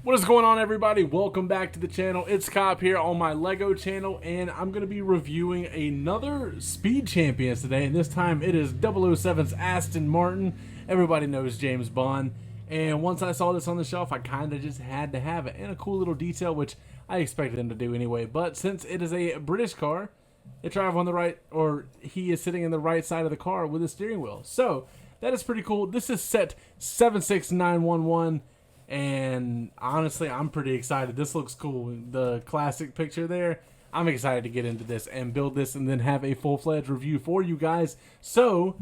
What is going on, everybody? Welcome back to the channel. It's Cop here on my Lego channel, and I'm going to be reviewing another Speed Champions today, and this time it is 007's Aston Martin. Everybody knows James Bond, and once I saw this on the shelf, I kind of just had to have it, and a cool little detail, which I expected them to do anyway, but since it is a British car, it drives on the right, or he is sitting in the right side of the car with a steering wheel. So, that is pretty cool. This is set 76911. And honestly, I'm pretty excited. This looks cool. The classic picture there. I'm excited to get into this and build this and then have a full-fledged review for you guys. So,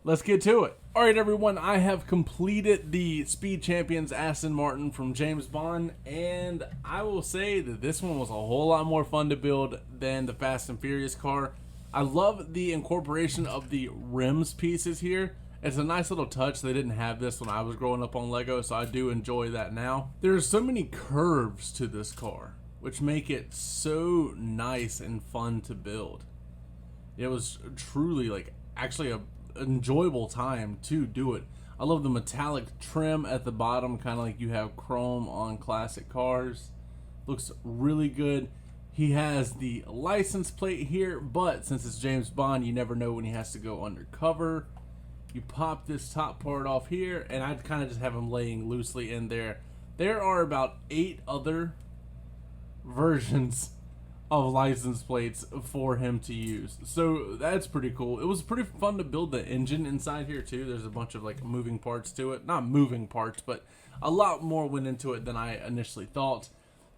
let's get to it. Alright everyone, I have completed the Speed Champions Aston Martin from James Bond. And I will say that this one was a whole lot more fun to build than the Fast and Furious car. I love the incorporation of the rims pieces here. It's a nice little touch. They didn't have this when I was growing up on Lego, so I do enjoy that now. There's so many curves to this car, which make it so nice and fun to build. It was truly, actually an enjoyable time to do it. I love the metallic trim at the bottom, kind of like you have chrome on classic cars. Looks really good. He has the license plate here, but since it's James Bond, you never know when he has to go undercover. You pop this top part off here, and I'd kind of just have him laying loosely in there. There are about 8 other versions of license plates for him to use, so that's pretty cool. It was pretty fun to build the engine inside here too. There's a bunch of moving parts to it. Not moving parts, but a lot more went into it than I initially thought.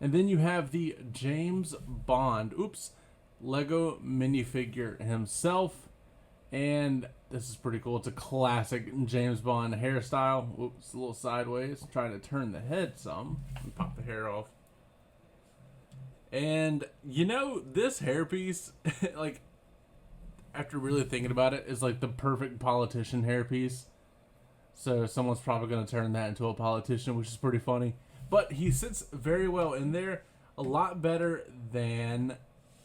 And then you have the James Bond, Lego minifigure himself. And this is pretty cool. It's a classic James Bond hairstyle. Oops, a little sideways. I'm trying to turn the head some and pop the hair off. And you know, this hairpiece, after really thinking about it, is like the perfect politician hairpiece. So someone's probably going to turn that into a politician, which is pretty funny. But he sits very well in there, a lot better than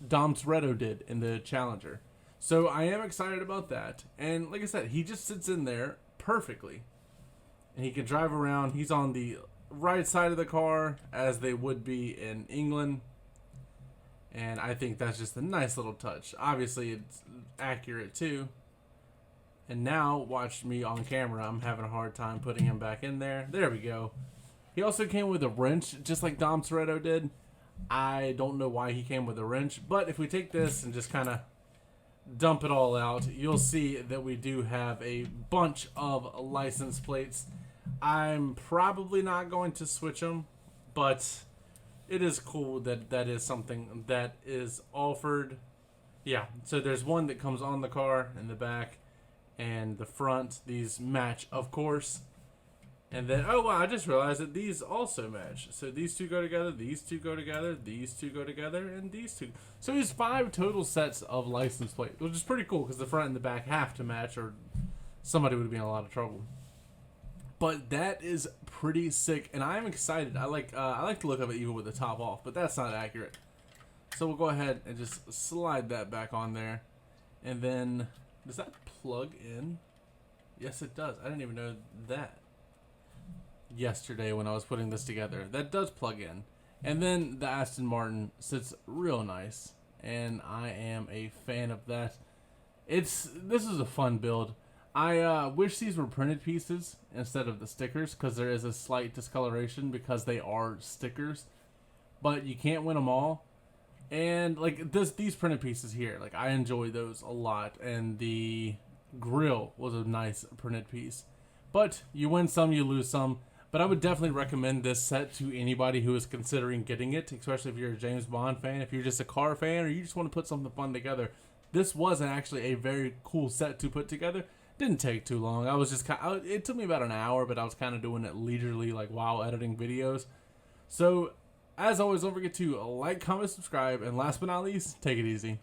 Dom Toretto did in the Challenger. So I am excited about that. And like I said, he just sits in there perfectly. And he can drive around. He's on the right side of the car, as they would be in England. And I think that's just a nice little touch. Obviously, it's accurate too. And now, watch me on camera. I'm having a hard time putting him back in there. There we go. He also came with a wrench, just like Dom Toretto did. I don't know why he came with a wrench. But if we take this and just kind of dump it all out, you'll see that we do have a bunch of license plates. I'm probably not going to switch them, but it is cool that that is something that is offered. Yeah, so there's one that comes on the car in the back and the front. These match, of course. And then, oh wow, I just realized that these also match. So these two go together, these two go together, these two go together, and these two. So there's 5 total sets of license plates, which is pretty cool because the front and the back have to match or somebody would be in a lot of trouble. But that is pretty sick, and I'm excited. I like the look of it even with the top off, but that's not accurate. So we'll go ahead and just slide that back on there. And then, does that plug in? Yes, it does. I didn't even know that yesterday when I was putting this together. That does plug in. And then the Aston Martin sits real nice, and I am a fan of that. This is a fun build. I wish these were printed pieces instead of the stickers, because there is a slight discoloration because they are stickers, but you can't win them all. And these printed pieces here, I enjoy those a lot, and the grill was a nice printed piece. But you win some, you lose some. But I would definitely recommend this set to anybody who is considering getting it, especially if you're a James Bond fan, if you're just a car fan, or you just want to put something fun together. This was actually a very cool set to put together. Didn't take too long. I was just it took me about an hour, but I was kind of doing it leisurely, while editing videos. So, as always, don't forget to like, comment, subscribe, and last but not least, take it easy.